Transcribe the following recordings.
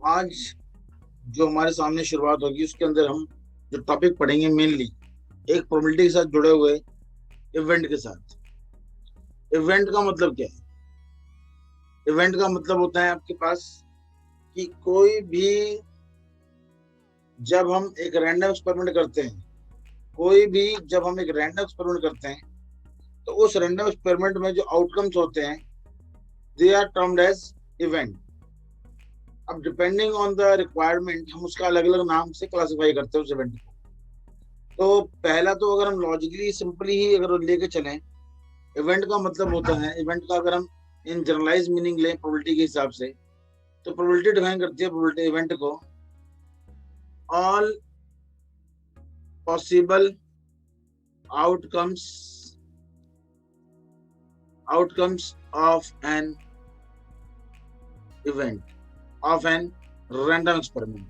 आज जो हमारे सामने शुरुआत होगी उसके अंदर हम जो टॉपिक पढ़ेंगे मेनली एक प्रोबेबिलिटी के साथ जुड़े हुए इवेंट के साथ। इवेंट का मतलब क्या है? इवेंट का मतलब होता है आपके पास कि कोई भी, जब हम एक रैंडम एक्सपेरिमेंट करते हैं, कोई भी जब हम एक रैंडम एक्सपेरिमेंट करते हैं तो उस रैंडम एक्सपेरिमेंट में जो आउटकम्स होते हैं they are termed as event. अब डिपेंडिंग ऑन द रिक्वायरमेंट हम उसका अलग अलग नाम से क्लासिफाई करते हैं उस इवेंट को। तो पहला तो अगर हम लॉजिकली सिंपली ही अगर लेके चलें, इवेंट का मतलब होता है, इवेंट का अगर हम इन जनरलाइज मीनिंग लें प्रोबेबिलिटी के हिसाब से, तो प्रोबेबिलिटी डिफाइन करती है प्रोबेबिलिटी इवेंट को all possible outcomes outcomes of an event of an random experiment.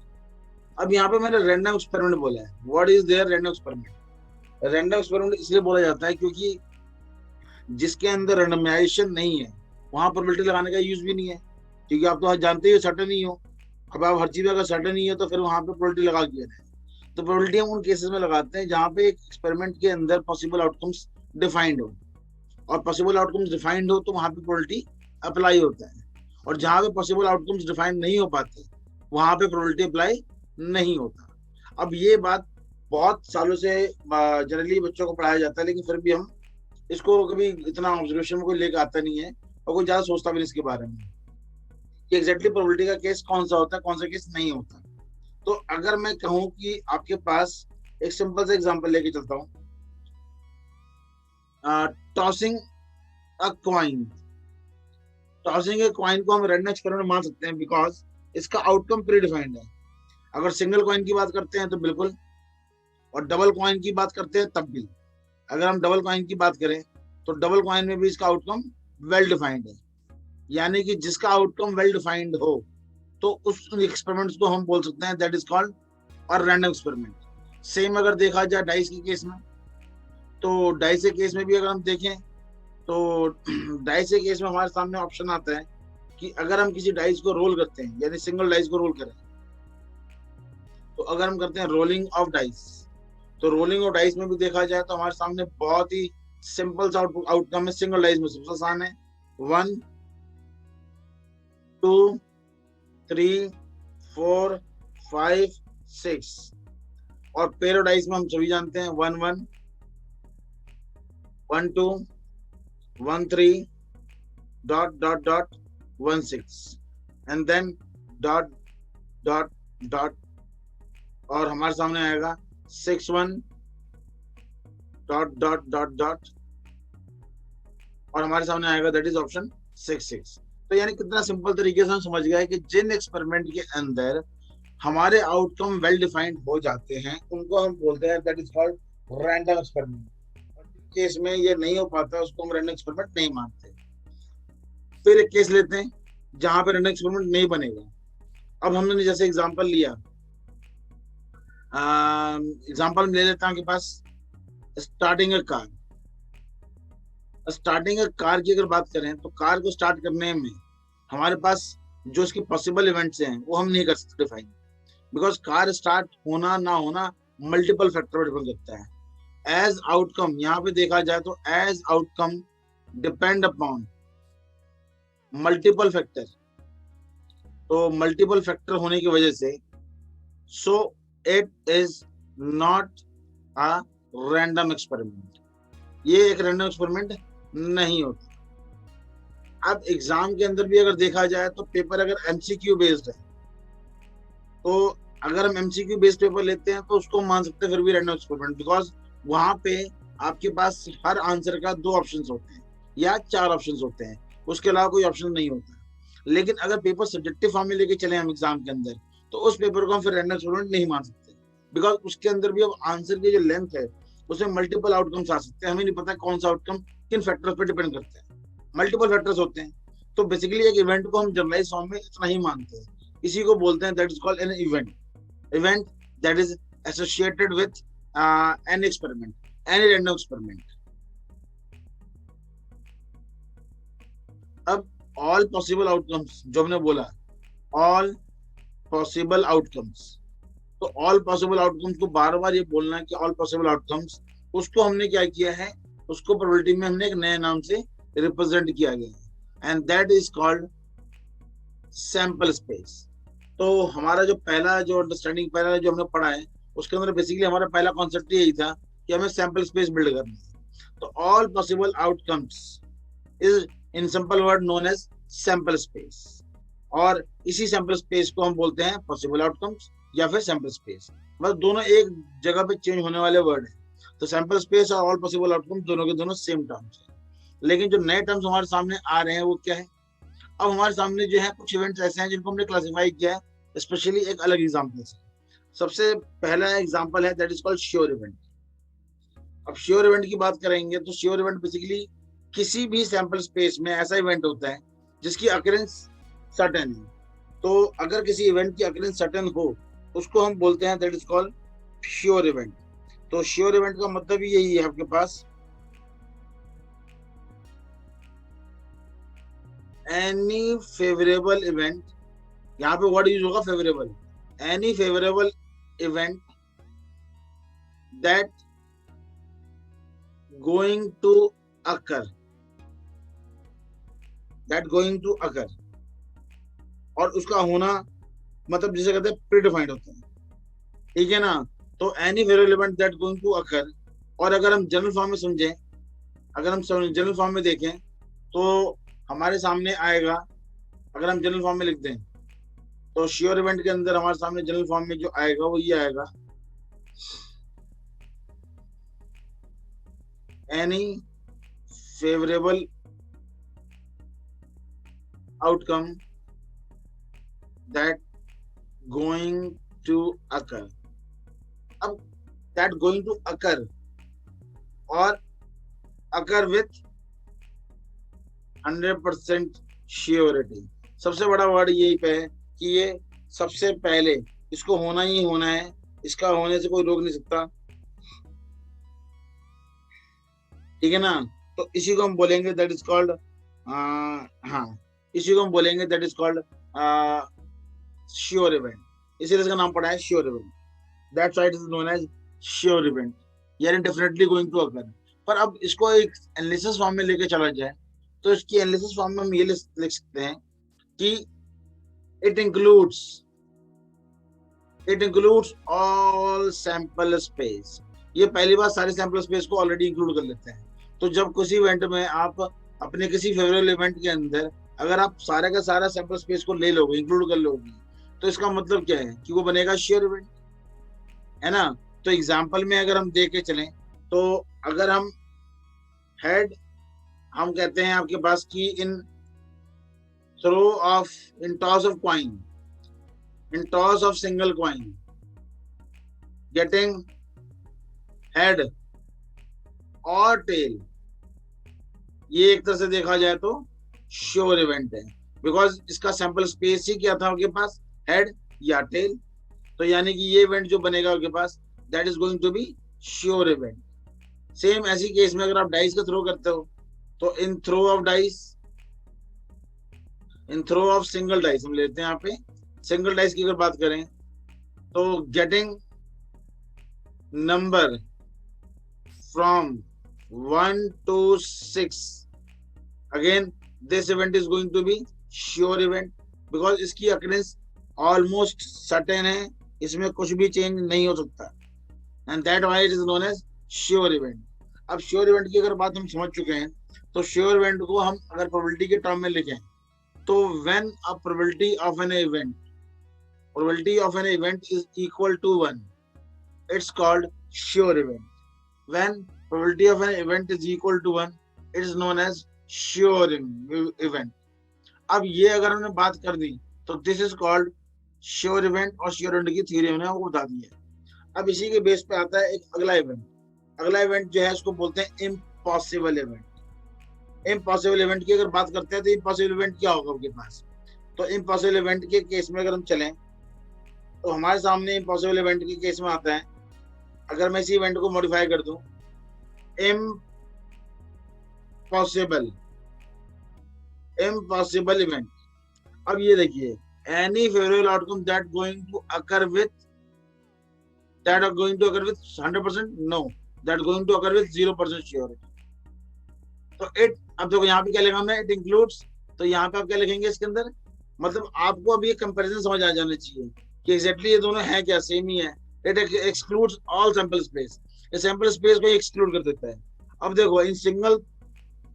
अब यहाँ पे मैंने रैंडम एक्सपेरिमेंट बोला है। What is there random experiment? Random experiment इसलिए बोला जाता है क्योंकि जिसके अंदर रैंडमाइजेशन नहीं है वहां प्रोबेबिलिटी लगाने का यूज भी नहीं है, क्योंकि आप तो जानते ही सर्टेन नहीं हो। अब आप हर चीज में अगर सर्टेन नहीं है तो फिर वहां पे प्रोबेबिलिटी लगा के रहे। तो प्रोबेबिलिटी हम उन केसेस में लगाते हैं जहां पे एक एक्सपेरिमेंट के अंदर पॉसिबल आउटकम्स डिफाइंड हो, और पॉसिबल आउटकम्स डिफाइंड हो तो वहां पे प्रोबेबिलिटी अप्लाई होता है। और जहां पे पॉसिबल आउटकम्स डिफाइंड नहीं हो पाते वहां पे प्रोबेबिलिटी अप्लाई नहीं होता। अब ये बात बहुत सालों से जनरली बच्चों को पढ़ाया जाता है, लेकिन फिर भी हम इसको कभी इतना ऑब्जर्वेशन में कोई लेकर आता नहीं है और कोई ज्यादा सोचता भी नहीं इसके बारे में कि एग्जैक्टली प्रोबेबिलिटी का केस कौन सा होता है, कौन सा केस नहीं होता। तो अगर मैं कहूं कि आपके पास एक सिंपल सा एग्जांपल लेके चलता हूं, tossing a coin. Tossing a coin को हम रैंडम एक्सपेरिमेंट मान सकते हैं बिकॉज इसका आउटकम प्री डिफाइंड है। अगर सिंगल कॉइन की बात करते हैं तो बिल्कुल, और डबल कॉइन की बात करते हैं तब भी। अगर हम डबल कॉइन की बात करें तो डबल कॉइन में भी इसका आउटकम वेल डिफाइंड है। यानी कि जिसका आउटकम वेल डिफाइंड हो तो उस एक्सपेरिमेंट्स को हम बोल सकते हैं दैट इज कॉल्ड और रैंडम एक्सपेरिमेंट। सेम अगर देखा जाए डाइस के केस में, तो डाइस के केस में भी अगर हम देखें तो डाइस के केस में हमारे सामने ऑप्शन आता है कि अगर हम किसी डाइस को रोल करते हैं, यानी सिंगल डाइस को रोल करें, तो अगर हम करते हैं रोलिंग ऑफ डाइस, तो रोलिंग ऑफ डाइस में भी देखा जाए तो हमारे सामने बहुत ही सिंपल सा आउटकम है। सिंगल डाइस में सबसे आसान है 1 2 3 4 5 6, और पेयर डाइस में हम सभी जानते हैं 1 1 1 2 1 3 dot dot dot 1 6 and then dot dot dot, और हमारे सामने आएगा 6 1 डॉट डॉट डॉट डॉट, और हमारे सामने आएगा दैट इज ऑप्शन 6 6। तो यानी कितना सिंपल तरीके से हम समझ गए कि जिन एक्सपेरिमेंट के अंदर हमारे आउटकम वेल डिफाइंड हो जाते हैं उनको हम बोलते हैं that is called random experiment. और जिस केस में ये नहीं हो पाता उसको हम रैंडम एक्सपेरिमेंट नहीं मानते। फिर एक केस लेते हैं जहां पे रैंडम एक्सपेरिमेंट नहीं बनेगा। अब हमने जैसे एग्जांपल लिया, एग्जांपल ले लेता हूं के पास starting a car. Starting car की अगर बात करें तो कार को स्टार्ट करने में हमारे पास जो इसके पॉसिबल इवेंट्स हैं वो हम नहीं कर सकते डिफाइन, बिकॉज कार स्टार्ट होना ना होना मल्टीपल फैक्टर पर डिपेंड करता है। एज आउटकम यहाँ पे देखा जाए तो as outcome depend upon multiple factor. तो मल्टीपल फैक्टर होने की वजह से so it is not a random experiment. ये एक रैंडम एक्सपेरिमेंट नहीं होता। अब एग्जाम के अंदर भी अगर देखा जाए तो पेपर अगर एमसीक्यू बेस्ड है, तो अगर हम एमसीक्यू बेस्ड पेपर लेते हैं तो उसको मान सकते हैं फिर भी रैंडम एक्सपेरिमेंट, बिकॉज वहां पे आपके पास हर आंसर का 2 ऑप्शंस होते हैं या 4 ऑप्शंस होते हैं, उसके अलावा कोई ऑप्शन नहीं होता। लेकिन अगर पेपर सब्जेक्टिव फॉर्म में लेके चले हम एग्जाम के अंदर तो उस पेपर को हम फिर रैंडम एक्सपेरिमेंट नहीं मान सकते, बिकॉज उसके अंदर भी अब आंसर की जो लेंथ है उसमें मल्टीपल आउटकम्स आ सकते हैं। हमें नहीं पता कौन सा आउटकम किन फैक्टर्स पर डिपेंड करता है, मल्टीपल फैक्टर्स होते हैं। तो बेसिकली एक इवेंट को हम जनरलाइज फॉर्म में इतना ही मानते हैं, इसी को बोलते हैं that is called an event. Event that is associated with an experiment, any random experiment. अब ऑल पॉसिबल आउटकम्स जो हमने बोला, ऑल पॉसिबल आउटकम्स। तो ऑल पॉसिबल आउटकम्स को बार बार ये बोलना है कि ऑल पॉसिबल आउटकम्स, उसको हमने क्या किया है, उसको प्रोबेबिलिटी में हमने एक नए नाम से रिप्रेजेंट किया गया है, and that is called sample space. तो हमारा जो पहला जो अंडरस्टैंडिंग पहला जो हमने पढ़ा है, उसके अंदर बेसिकली हमारा पहला कॉन्सेप्ट यही था कि हमें सैंपल स्पेस बिल्ड करना है। तो all possible outcomes is in simple word known as sample space, और इसी सैंपल स्पेस को हम बोलते हैं पॉसिबल आउटकम्स या फिर सैंपल स्पेस। मतलब दोनों एक जगह पे चेंज होने वाले वर्ड है। तो सैंपल स्पेस और ऑल पॉसिबल आउटकम्स दोनों के दोनों सेम टर्म्स है। लेकिन जो नए टर्म्स हमारे सामने आ रहे हैं वो क्या है, अब हमारे सामने जो है कुछ इवेंट्स ऐसे हैं जिनको हमने क्लासिफाई किया है स्पेशली एक अलग एग्जांपल से। सबसे पहला एग्जांपल है that is called sure event. अब श्योर इवेंट की बात करेंगे तो श्योर इवेंट बेसिकली किसी भी सैंपल स्पेस में ऐसा इवेंट होता है जिसकी अकरेंस सर्टेन है। तो अगर किसी इवेंट की अकरेंस सर्टेन हो उसको हम बोलते हैं that is called sure event. तो श्योर इवेंट का मतलब ही यही है आपके पास एनी फेवरेबल इवेंट, यहाँ पे वर्ड यूज होगा favourable, any favourable event that going to occur, that going to occur, और उसका होना मतलब जिसे कहते हैं प्रीडिफाइंड होता है, ठीक है ना। तो any favourable event that going to occur, और अगर हम जनरल फॉर्म में समझें, अगर हम जनरल फॉर्म में देखें तो हमारे सामने आएगा, अगर हम जनरल फॉर्म में लिख दें तो श्योर इवेंट के अंदर हमारे सामने जनरल फॉर्म में जो आएगा वो ये आएगा, any favourable outcome that going to occur. अब दैट गोइंग टू अकर और अकर विथ 100% श्योरिटी। सबसे बड़ा वर्ड यही पे है कि ये सबसे पहले इसको होना ही होना है, इसका होने से कोई रोक नहीं सकता, ठीक है ना। तो इसी को हम बोलेंगे दैट इज कॉल्ड, हाँ इसी को हम बोलेंगे that is called sure event. इसीलिए इसका नाम पड़ा है sure event, that's why it is known as sure event, यानी डेफिनेटली गोइंग टू अकर। पर अब इसको एक एनालिसिस फॉर्म में लेके चला जाए तो इसकी एनालिसिस फॉर्म में हम ये लिख सकते हैं कि it includes all sample space. ये पहली बार सारे सैंपल स्पेस को ऑलरेडी इंक्लूड कर लेते हैं। तो जब किसी इवेंट में आप अपने किसी फेवरेबल इवेंट के अंदर अगर आप सारे का सारा सैंपल स्पेस को ले लोगे, इंक्लूड कर लोगे, तो इसका मतलब क्या है कि वो बनेगा श्योर इवेंट, है ना। तो एग्जांपल में अगर हम देख के चलें तो अगर हम हेड, हम कहते हैं आपके पास कि in toss of coin, in toss of single coin getting head और टेल, ये एक तरह से देखा जाए तो श्योर इवेंट है, बिकॉज इसका सैंपल स्पेस ही क्या था उनके पास, हेड या टेल। तो यानी कि ये इवेंट जो बनेगा उनके पास that is going to be sure event. Same ऐसी केस में अगर आप डाइस का थ्रो करते हो तो in throw of dice, in throw of single dice, हम लेते हैं यहाँ पे सिंगल डाइस की अगर बात करें तो getting number from 1 to 6, again this event is going to be sure event, because इसकी अकरेंस ऑलमोस्ट सर्टेन है, इसमें कुछ भी चेंज नहीं हो सकता, and that why it is known as sure event. अब श्योर इवेंट की अगर बात हम समझ चुके हैं तो श्योर इवेंट को हम अगर प्रोबेबिलिटी के टर्म में लिखें तो when a probability of an event is equal to 1, it's called sure event. When probability of an event is equal to 1, it is known as sure event. अब ये अगर हमने बात कर दी तो this is called sure event, और sure event की थ्योरी हमने आपको बता दी है। अब इसी के बेस पे आता है एक अगला इवेंट। अगला इवेंट जो है उसको बोलते हैं इम्पॉसिबल इवेंट। इम्पॉसिबल इवेंट की अगर बात करते हैं तो इम्पॉसिबल इवेंट क्या होगा उनके पास। तो इम्पॉसिबल इवेंट के केस में अगर हम चलें तो हमारे सामने इम्पॉसिबल इवेंट के केस में आता है, अगर मैं इसी इवेंट को मॉडिफाई कर दूं, इम्पॉसिबल इवेंट। अब ये देखिए any favorable outcome that are going to occur with 100%? No, that going to occur with 0% surety. तो इट, अब देखो यहाँ पे क्या लिखा हमने, इट इंक्लूड्स, तो यहाँ पे आप क्या लिखेंगे इसके अंदर, मतलब आपको अभी ये कंपैरिजन समझ आ जाना चाहिए कि एग्जैक्टली ये दोनों है क्या, सेम ही है. It excludes all sample space, ये सैंपल स्पेस को एक्सक्लूड कर देता है. अब देखो in single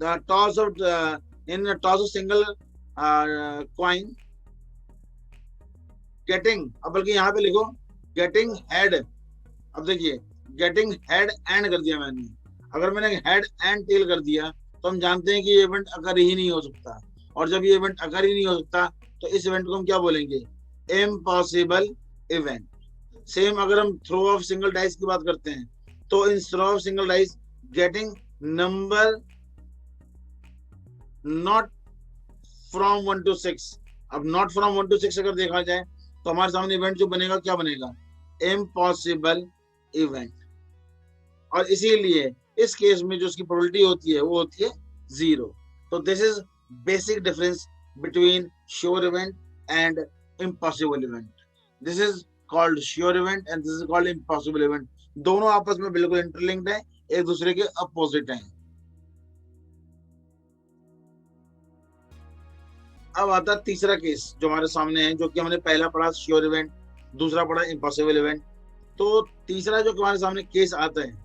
toss of single coin getting, अब बल्कि यहाँ पे लिखो गेटिंग हेड. अब देखिए गेटिंग हेड एंड कर दिया मैंने, अगर मैंने हेड एंड टेल कर दिया तो हम जानते हैं कि ये इवेंट अगर ही नहीं हो सकता, और जब ये इवेंट अगर ही नहीं हो सकता तो इस इवेंट को हम क्या बोलेंगे, इम्पॉसिबल इवेंट. सेम अगर हम थ्रो ऑफ सिंगल डाइस की बात करते हैं तो in throw of single dice getting number not from 1 to 6. अब नॉट फ्रॉम 1 to 6 अगर देखा जाए तो हमारे सामने इवेंट जो बनेगा क्या बनेगा, इम्पॉसिबल इवेंट. और इसीलिए इस केस में जो उसकी प्रोबेबिलिटी होती है वो होती है 0. तो this is basic difference between sure event and impossible event. This is called sure event and this is called impossible event. दोनों आपस में बिल्कुल इंटरलिंक्ड है, एक दूसरे के अपोजिट हैं. अब आता तीसरा केस जो हमारे सामने है, जो कि हमने पहला पढ़ा श्योर इवेंट, दूसरा पढ़ा इम्पॉसिबल इवेंट. तो तीसरा जो हमारे सामने केस आता है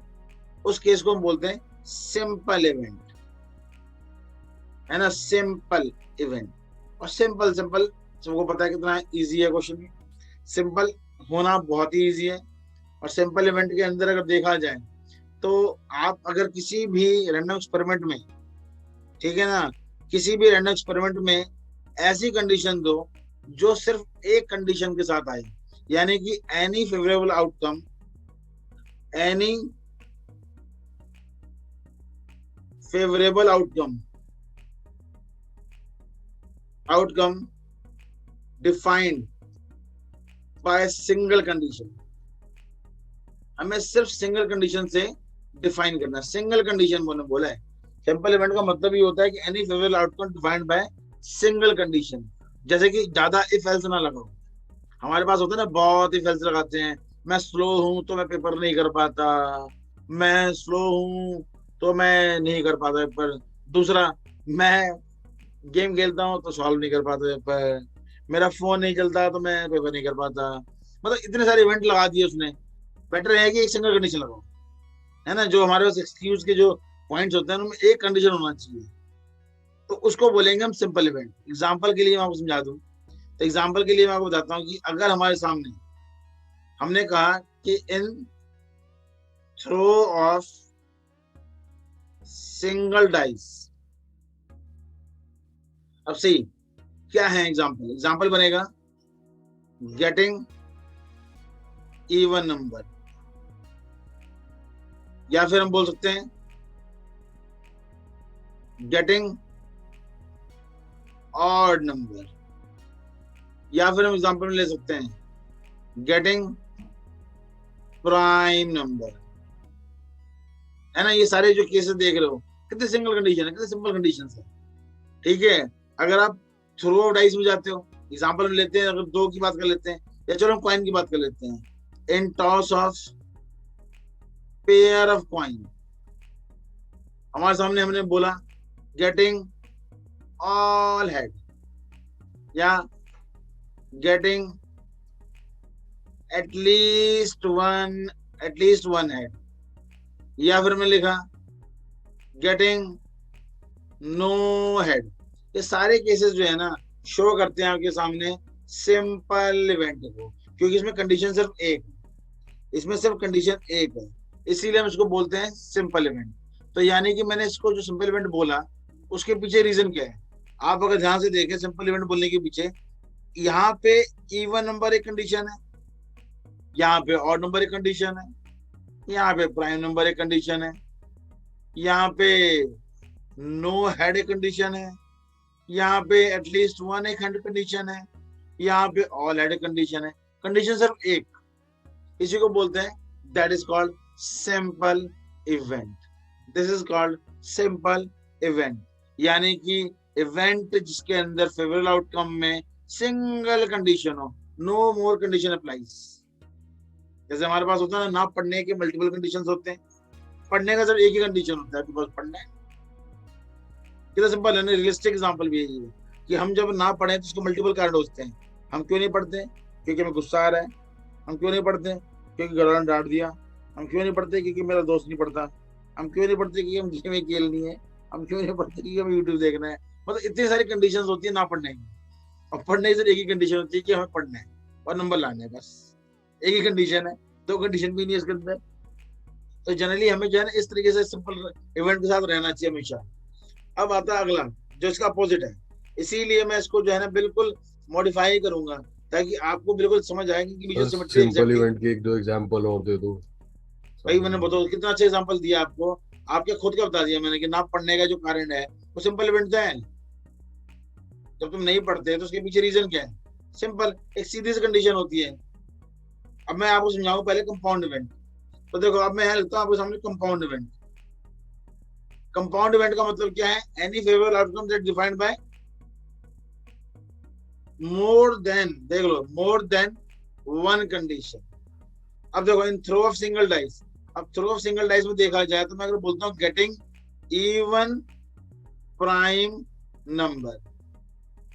उस केस को हम बोलते हैं सिंपल इवेंट, है ना, सिंपल इवेंट. और सिंपल सबको पता है कितना इजी है क्वेश्चन. सिंपल होना बहुत ही इजी है. और सिंपल इवेंट के अंदर अगर देखा जाए तो आप अगर किसी भी रैंडम एक्सपेरिमेंट में, ठीक है ना, किसी भी रैंडम एक्सपेरिमेंट में ऐसी कंडीशन दो जो सिर्फ एक कंडीशन के साथ आए, यानी कि any favourable outcome, any favourable outcome defined by single condition. हमें सिर्फ सिंगल कंडीशन से डिफाइन करना. सिंगल कंडीशन बोला है. सिंपल इवेंट का मतलब ये होता है कि any favourable outcome defined by single condition. जैसे कि ज्यादा इफ एल्स ना लगाओ. हमारे पास होता है ना, बहुत इफ एल्स लगाते हैं. मैं स्लो हूं तो मैं पेपर नहीं कर पाता, मैं स्लो हूं तो मैं नहीं कर पाता पेपर. दूसरा, मैं गेम खेलता हूँ तो सॉल्व नहीं कर पाता पेपर, मेरा फोन नहीं चलता तो मैं पेपर नहीं कर पाता. मतलब इतने सारे इवेंट लगा दिए उसने. बेटर है कि एक सिंगल कंडीशन लगाओ, है ना. जो हमारे पास एक्सक्यूज के जो पॉइंट्स होते हैं उनमें एक कंडीशन होना चाहिए, तो उसको बोलेंगे हम सिंपल इवेंट. एग्जांपल के लिए मैं आपको समझा दूं, तो एग्जांपल के लिए मैं आपको बताता हूँ कि अगर हमारे सामने हमने कहा कि इन थ्रो ऑफ सिंगल डाइस, अब सही क्या है एग्जांपल बनेगा गेटिंग इवन नंबर, या फिर हम बोल सकते हैं गेटिंग ऑड नंबर, या फिर हम एग्जांपल में ले सकते हैं गेटिंग प्राइम नंबर, है ना. ये सारे जो केसेस देख रहे हो कितने सिंगल कंडीशन है, कितने सिंपल कंडीशन है. ठीक है, अगर आप थ्रो ऑफ डाइस में जाते हो, एग्जांपल में लेते हैं, अगर 2 की बात कर लेते हैं, या चलो हम कॉइन की बात कर लेते हैं. In toss of pair of coin, हमारे सामने हमने बोला गेटिंग ऑल हेड या गेटिंग एटलीस्ट वन हेड, या फिर मैं लिखा गेटिंग नो हेड. ये सारे केसेस जो है ना शो करते हैं आपके सामने सिंपल इवेंट को, क्योंकि इसमें कंडीशन सिर्फ एक है, इसमें सिर्फ कंडीशन एक है, इसीलिए हम इसको बोलते हैं सिंपल इवेंट. तो यानी कि मैंने इसको जो सिंपल इवेंट बोला उसके पीछे रीजन क्या है, आप अगर ध्यान से देखें सिंपल इवेंट बोलने के पीछे, यहाँ पे इवन नंबर एक कंडीशन है, यहाँ पे ऑड नंबर एक कंडीशन है, यहाँ पे प्राइम नंबर एक कंडीशन है, यहाँ पे नो हेड एक कंडीशन है, यहाँ पे एटलीस्ट वन एक हेड कंडीशन है, यहाँ पे ऑल हेड कंडीशन है. कंडीशन सिर्फ एक, इसी को बोलते हैं that is called simple event. This is called simple event, यानी कि इवेंट जिसके अंदर फेवरेबल आउटकम में सिंगल कंडीशन हो, नो मोर कंडीशन अप्लाइज। जैसे हमारे पास होता है ना पढ़ने के मल्टीपल कंडीशंस होते हैं, पढ़ने का सिर्फ एक ही कंडीशन होता है, बिकॉज पढ़ना है। कितना सिंपल है ना, रियलिस्टिक एग्जांपल भी है ये कि हम जब ना पढ़े तो उसके मल्टीपल कारण होते हैं। हम क्यों नहीं पढ़ते? क्योंकि हमें गुस्सा आ रहा है। हम क्यों नहीं पढ़ते? क्योंकि घर वालों ने डांट दिया। हम क्यों नहीं पढ़ते? क्योंकि मेरा दोस्त नहीं पढ़ता। हम क्यों नहीं पढ़ते? क्योंकि हम गेम खेलनी है। हम क्यों नहीं पढ़ते? क्योंकि हमें यूट्यूब देखना है। मतलब इतनी सारी कंडीशन होती है ना पढ़ने की, और पढ़ने की सिर्फ एक ही कंडीशन होती है कि हमें पढ़ना है और नंबर लाना है, बस एक ही कंडीशन है, दो कंडीशन भी नहीं है इसके अंदर। तो जनरली हमें जो है ना इस तरीके से सिंपल इवेंट के साथ रहना चाहिए हमेशा। अब आता है अगला जो इसका अपोजिट है, इसीलिए मैं इसको जो है ना बिल्कुल मॉडिफाई करूंगा ताकि आपको बिल्कुल समझ आएगी कि जो सिमेट्री सिंपल एग्जैक्टली। इवेंट के एक दो एग्जांपल और दे दो। भाई मैंने बताओ कितना अच्छा एग्जांपल दिया आपको, आपके खुद का बता दिया मैंने कि ना पढ़ने का जो कारण है वो सिंपल इवेंट है। जब तुम नहीं पढ़ते तो उसके पीछे रीजन क्या है? सिंपल, एक सीधी सी कंडीशन होती है। अब मैं आपको समझाऊं पहले कंपाउंड इवेंट। तो देखो अब मैं यहाँ लिखता हूँ आपके सामने कंपाउंड इवेंट। कंपाउंड इवेंट का मतलब क्या है? Any favourable outcome that defined by more than, देख लो, मोर देन वन कंडीशन। अब देखो इन थ्रो ऑफ सिंगल डाइस, अब थ्रो ऑफ सिंगल डाइस में देखा जाए तो मैं अगर बोलता हूँ getting even prime number,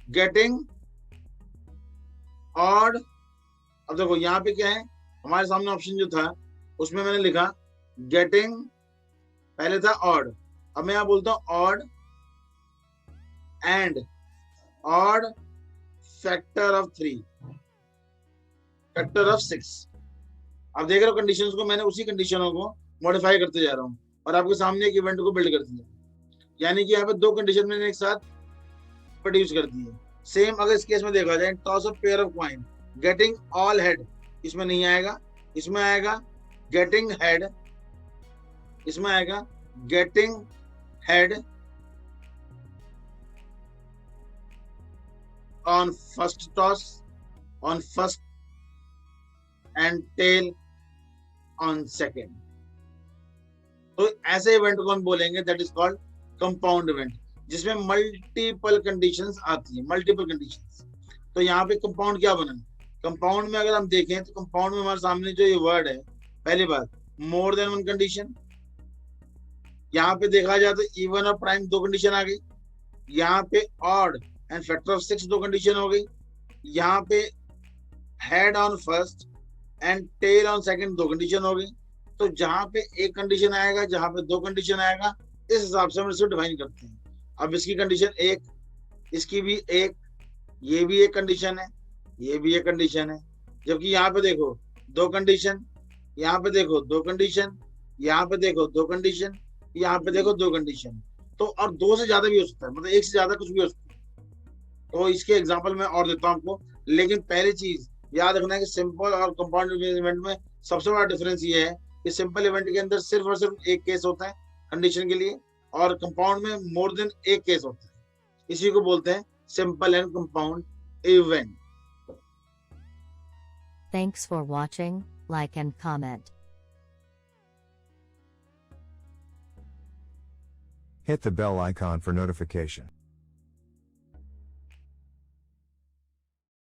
getting odd. अब देखो यहाँ पे क्या है, हमारे सामने ऑप्शन जो था उसमें मैंने लिखा गेटिंग, पहले था ऑड, अब मैं यहाँ बोलता हूँ odd and odd factor of 3, factor of 6। अब देख रहे हो कंडीशंस को, मैंने उसी कंडीशनों को मॉडिफाई करते जा रहा हूँ और आपके सामने एक इवेंट को बिल्ड कर दिया। यानी कि यहाँ पे दो कंडीशन मैंने एक साथ प्रोड्यूस कर दी है। सेम अगर इस केस में देखा जाए, toss of pair of coin, getting all head, इसमें नहीं आएगा, इसमें आएगा गेटिंग हेड, इसमें आएगा getting head on first toss, on first and tail on second. तो ऐसे इवेंट को हम बोलेंगे that is called compound event, जिसमें मल्टीपल कंडीशंस आती है, मल्टीपल कंडीशंस। तो यहाँ पे कंपाउंड क्या बना? कंपाउंड में अगर हम देखें तो कंपाउंड में हमारे सामने जो ये वर्ड है, पहली बात मोर देन वन कंडीशन, यहाँ पे देखा जाए तो इवन और प्राइम दो कंडीशन आ गई, यहाँ पे ऑड एंड फैक्टर ऑफ 6 दो कंडीशन हो गई, यहाँ पे head on first and tail on second दो कंडीशन हो गई। तो जहां पे एक कंडीशन आएगा, जहां पे दो कंडीशन आएगा, इस हिसाब से हम इसको डिफाइन करते हैं। अब इसकी कंडीशन एक, इसकी भी एक, ये भी एक कंडीशन है, ये भी एक कंडीशन है। जबकि यहाँ पे देखो दो कंडीशन, यहाँ पे देखो दो कंडीशन, यहाँ पे देखो दो कंडीशन, यहाँ पे देखो दो कंडीशन। तो और दो से ज्यादा भी हो सकता है, मतलब एक से ज्यादा कुछ भी हो सकता है। तो इसके एग्जाम्पल मैं और देता हूँ आपको, लेकिन पहली चीज याद रखना है कि सिंपल और कंपाउंड इवेंट में सबसे बड़ा डिफरेंस ये है कि सिंपल इवेंट के अंदर सिर्फ और सिर्फ एक केस होता है कंडीशन के लिए, और कंपाउंड में मोर देन एक केस होता है। इसी को बोलते हैं simple and compound event. Thanks for watching, like and comment. Hit the bell icon for notification.